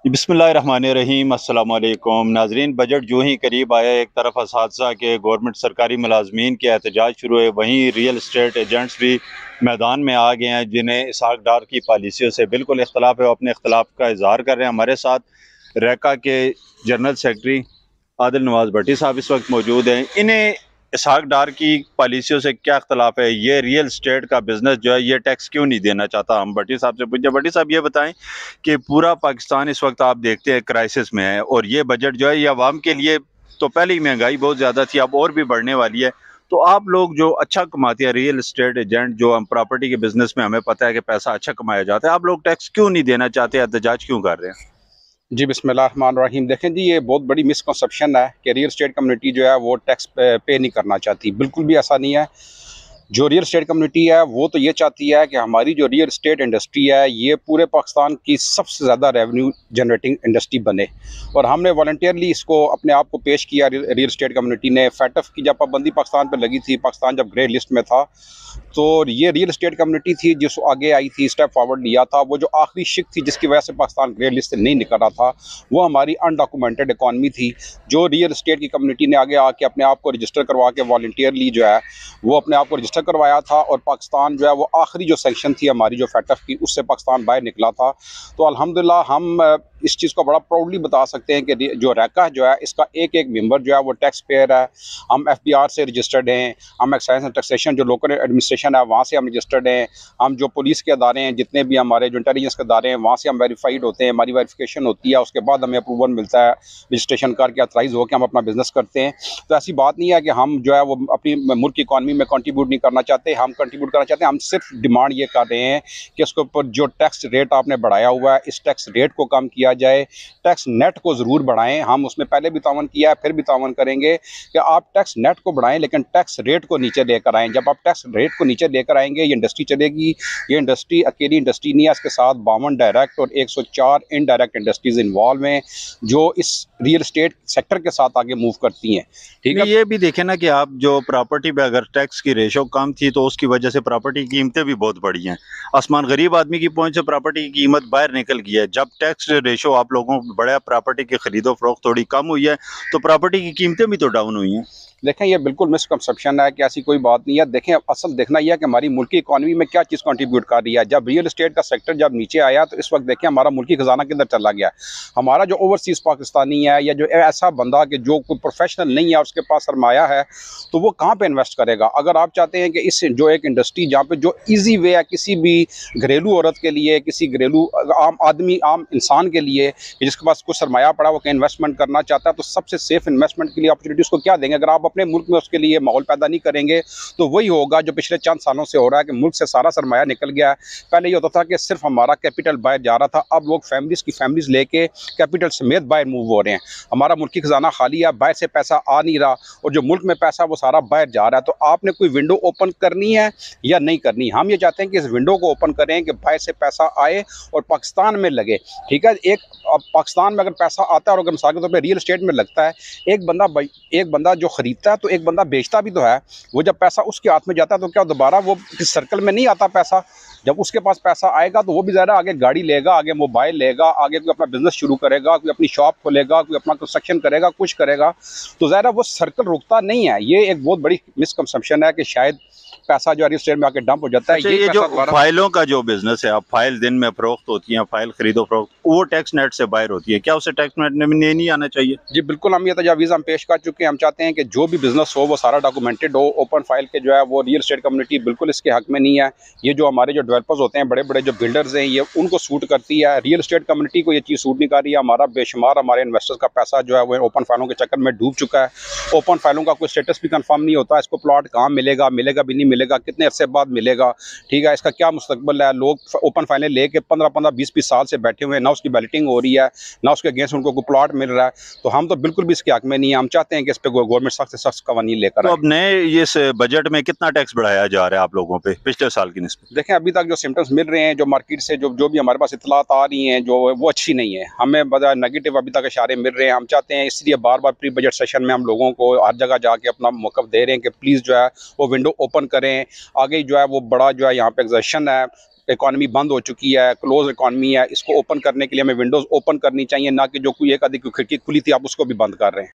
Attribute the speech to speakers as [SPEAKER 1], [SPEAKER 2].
[SPEAKER 1] बिस्मिल्लाहिर्रहमानिर्रहीम अस्सलाम वालेकुम नाजरीन। बजट जो ही करीब आया, एक तरफ असातिज़ा के गवर्नमेंट सरकारी मुलाजमीन के एहतजाज शुरू हुए, वहीं रियल इस्टेट एजेंट्स भी मैदान में आ गए हैं जिन्हें इसहाक डार की पॉलिसियों से बिल्कुल इख्तलाफ है। वो अपने इख्तलाफ का इजहार कर रहे हैं। हमारे साथ रैका के जनरल सेक्रेटरी आदिल नवाज भट्टी साहब इस वक्त मौजूद हैं। इन्हें इसहाक डार की पॉलिसियों से क्या इख्तलाफ है? ये रियल स्टेट का बिजनेस जो है ये टैक्स क्यों नहीं देना चाहता? हम भट्टी साहब से पूछे। भट्टी साहब ये बताएं कि पूरा पाकिस्तान इस वक्त आप देखते हैं क्राइसिस में है, और ये बजट जो है ये आवाम के लिए, तो पहले ही महंगाई बहुत ज़्यादा थी, अब और भी बढ़ने वाली है। तो आप लोग जो अच्छा कमाते हैं, रियल स्टेट एजेंट जो हम प्रॉपर्टी के बिजनेस में, हमें पता है कि पैसा अच्छा कमाया जाता है, आप लोग टैक्स क्यों नहीं देना चाहते? एहतजाज क्यों कर रहे हैं?
[SPEAKER 2] जी बिस्मिल्लाहिर्रहमानिर्रहीम। देखें जी, ये बहुत बड़ी मिसकंसेप्शन है कि रियल एस्टेट कम्युनिटी जो है वो टैक्स पे नहीं करना चाहती। बिल्कुल भी ऐसा नहीं है। जो रियल एस्टेट कम्युनिटी है वो तो ये चाहती है कि हमारी जो रियल एस्टेट इंडस्ट्री है ये पूरे पाकिस्तान की सबसे ज़्यादा रेवेन्यू जनरेटिंग इंडस्ट्री बने। और हमने वॉलंटियरली इसको अपने आप को पेश किया। रियल एस्टेट कम्युनिटी ने फैटफ की जब पाबंदी पाकिस्तान पर लगी थी, पाकिस्तान जब ग्रे लिस्ट में था, तो ये रियल एस्टेट कम्युनिटी थी जिस आगे आई थी, स्टेप फॉरवर्ड लिया था। वो जो आखिरी शिक थी जिसकी वजह से पाकिस्तान ग्रे लिस्ट से नहीं निकल रहा था, वो हमारी अनडॉक्यूमेंटेड इकॉनमी थी। जो रियल एस्टेट की कम्युनिटी ने आगे आके अपने आप को रजिस्टर करवा के वॉलंटियरली जो है वो अपने आप को रजिस्टर करवाया था, और पाकिस्तान जो है वो आखिरी जो सेक्शन थी हमारी जो फैटफ की, उससे पाकिस्तान बाहर निकला था। तो अल्हम्दुलिल्लाह हम इस चीज़ को बड़ा प्राउडली बता सकते हैं कि जो रैका जो है इसका एक एक मेंबर जो है वो टैक्स पेयर है। हम FBR से रजिस्टर्ड हैं, हम एक्साइज एंड टैक्सेशन जो लोकल एडमिनिस्ट्रेशन है वहाँ से हम रजिस्टर्ड हैं। हम जो पुलिस के अदारे हैं, जितने भी हमारे जो इंटेलिजेंस के अदारे हैं, वहाँ से हम वेरीफाइड होते हैं, हमारी वेरिफिकेशन होती है, उसके बाद हमें अप्रूवल मिलता है रजिस्ट्रेशन करके, अथराइज होकर हम अपना बिजनेस करते हैं। तो ऐसी बात नहीं है कि हम जो है वो अपनी मुल्क की इकॉनमी में कंट्रीब्यूट नहीं करना चाहते। हम कंट्रीब्यूट करना चाहते हैं। हम सिर्फ डिमांड ये कर रहे हैं कि उसके ऊपर जो टैक्स रेट आपने बढ़ाया हुआ है, इस टैक्स रेट को कम किया जाए। टैक्स नेट को ज़रूर बढ़ाएं। हम उसमें पहले भी तावन किया है, फिर भी तावन करेंगे कि आप टैक्स नेट को बढ़ाएं, लेकिन टैक्स रेट को नीचे लेकर आएँ। जब आप टैक्स रेट को नीचे लेकर आएंगे, ये इंडस्ट्री चलेगी। ये इंडस्ट्री अकेली इंडस्ट्री नहीं है, इसके साथ 52 डायरेक्ट और 104 इनडायरेक्ट इंडस्ट्रीज इन्वॉल्व हैं जो इस रियल एस्टेट सेक्टर के साथ आगे मूव करती हैं। ठीक है।
[SPEAKER 1] ये भी देखें ना कि आप जो प्रॉपर्टी पे अगर टैक्स की रेशो कम थी तो उसकी वजह से प्रॉपर्टी की कीमतें भी बहुत बढ़ी हैं। आसमान गरीब आदमी की पहुंच से प्रॉपर्टी की कीमत बाहर निकल गई है। जब टैक्स रेशो आप लोगों को बढ़ा, प्रॉपर्टी की खरीदो फरोख्त थोड़ी कम हुई है, तो प्रॉपर्टी की कीमतें भी तो डाउन हुई हैं।
[SPEAKER 2] देखें, ये बिल्कुल मिसकंसेप्शन है कि ऐसी कोई बात नहीं है। देखें, असल देखना यह है कि हमारी मुल्क की इकॉनमी में क्या चीज़ कंट्रीब्यूट कर रही है। जब रियल एस्टेट का सेक्टर जब नीचे आया तो इस वक्त देखें हमारा मुल्की खजाना किधर चला गया। हमारा जो ओवरसीज़ पाकिस्तानी है या जो ऐसा बंदा कि जो कोई प्रोफेशनल नहीं है, उसके पास सरमाया है, तो वो कहाँ पर इन्वेस्ट करेगा? अगर आप चाहते हैं कि इस जो एक इंडस्ट्री जहाँ पर जो ईजी वे है किसी भी घरेलू औरत के लिए, किसी घरेलू आम आदमी, आम इंसान के लिए कि जिसके पास कुछ सरमाया पड़ा, वो कहीं इन्वेस्टमेंट करना चाहता है, तो सबसे सेफ इन्वेस्टमेंट के लिए अपॉर्चुनिटी उसको क्या देंगे? अगर आप अपने मुल्क में उसके लिए माहौल पैदा नहीं करेंगे तो वही होगा जो पिछले चंद सालों से हो रहा है कि मुल्क से सारा सरमाया निकल गया है। पहले ये होता था कि सिर्फ हमारा कैपिटल बाहर जा रहा था, अब लोग फैमिलीज लेके कैपिटल समेत बाहर मूव हो रहे हैं। हमारा मुल्की खजाना खाली है, बाहर से पैसा आ नहीं रहा, और जो मुल्क में पैसा वो सारा बाहर जा रहा है। तो आपने कोई विंडो ओपन करनी है या नहीं करनी? हम ये चाहते हैं कि इस विंडो को ओपन करें कि बाहर से पैसा आए और पाकिस्तान में लगे। ठीक है। अब पाकिस्तान में अगर पैसा आता है और अगर मिसाल के तौर पर रियल एस्टेट में लगता है, एक बंदा जो खरीदता है तो एक बंदा बेचता भी तो है। वो जब पैसा उसके हाथ में जाता है तो क्या दोबारा वो इस सर्कल में नहीं आता पैसा? जब उसके पास पैसा आएगा तो वो भी ज़्यादा आगे गाड़ी लेगा, आगे मोबाइल लेगा, आगे कोई अपना बिजनेस शुरू करेगा, कोई अपनी शॉप खोलेगा, कोई अपना कंस्ट्रक्शन करेगा, कुछ करेगा, तो ज़्यादा वो सर्कल रुकता नहीं है। ये एक बहुत बड़ी मिसकंसेप्शन है कि शायद पैसा जो रियल एस्टेट में आके डंप हो जाता है।
[SPEAKER 1] अच्छा,
[SPEAKER 2] ये
[SPEAKER 1] ये जो
[SPEAKER 2] पैसा
[SPEAKER 1] फाइलों का जो बिजनेस है, आप फाइल दिन में फरोख्त होती हैं, फाइल खरीदो फरोख्त, वो टैक्स नेट से बाहर होती है, क्या उसे टैक्स नेट में नहीं आना चाहिए?
[SPEAKER 2] जी बिल्कुल, हम ये तजावीज़ हम पेश कर चुके हैं। हम चाहते हैं कि जो भी बिज़नेस हो वो सारा डॉक्यूमेंटेड हो। ओपन फाइल के जो है वो रियल एस्टेट कम्युनिटी बिल्कुल इसके हक में नहीं है। ये जो हमारे जो डेवलपर्स होते हैं, बड़े बड़े जो बिल्डर्स हैं, ये उनको सूट करती है। रियल एस्टेट कम्युनिटी को ये चीज़ सूट नहीं कर रही है। हमारा बेशुमार हमारे इन्वेस्टर्स का पैसा जो है वो ओपन फाइलों के चक्कर में डूब चुका है। ओपन फाइलों का कोई स्टेटस भी कंफर्म नहीं होता। इसको प्लॉट कहाँ मिलेगा, मिलेगा भी नहीं मिलेगा, कितने अरसे बाद मिलेगा, ठीक है, इसका क्या मुस्तकबिल है। लोग ओपन फाइलें लेके 15-15, 20-20 साल से बैठे हुए हैं, ना उसकी बैलेटिंग हो रही है, ना उसके अगेंस्ट उनको कोई प्लॉट मिल रहा है। तो हम तो बिल्कुल भी इसके हक में नहीं है। हम चाहते हैं कि इस पे गवर्नमेंट सख्त से सख्त कवानीन लेकर
[SPEAKER 1] तो
[SPEAKER 2] आए।
[SPEAKER 1] अब नए ये इस बजट में कितना टैक्स बढ़ाया जा रहा है आप लोगों पे पिछले साल की निस्बत?
[SPEAKER 2] देखें, अभी तक जो सिम्टम्स मिल रहे हैं, जो मार्केट से जो भी हमारे पास इतलात आ रही हैं, जो वो अच्छी नहीं है। हमें बड़ा नेगेटिव अभी तक इशारे मिल रहे हैं। हम चाहते हैं, इसलिए बार बार प्री बजट सेशन में हम लोगों को हर जगह जाके अपना मौक़िफ़ दे रहे हैं कि प्लीज़ जो है वो विंडो ओपन करें। आगे जो है वो बड़ा जो है यहाँ पे एग्जर्शन है, इकॉनमी बंद हो चुकी है, क्लोज इकॉनमी है, इसको ओपन करने के लिए हमें विंडोज़ ओपन करनी चाहिए, ना कि जो कोई एक आधी खिड़की खुली थी आप उसको भी बंद कर रहे हैं।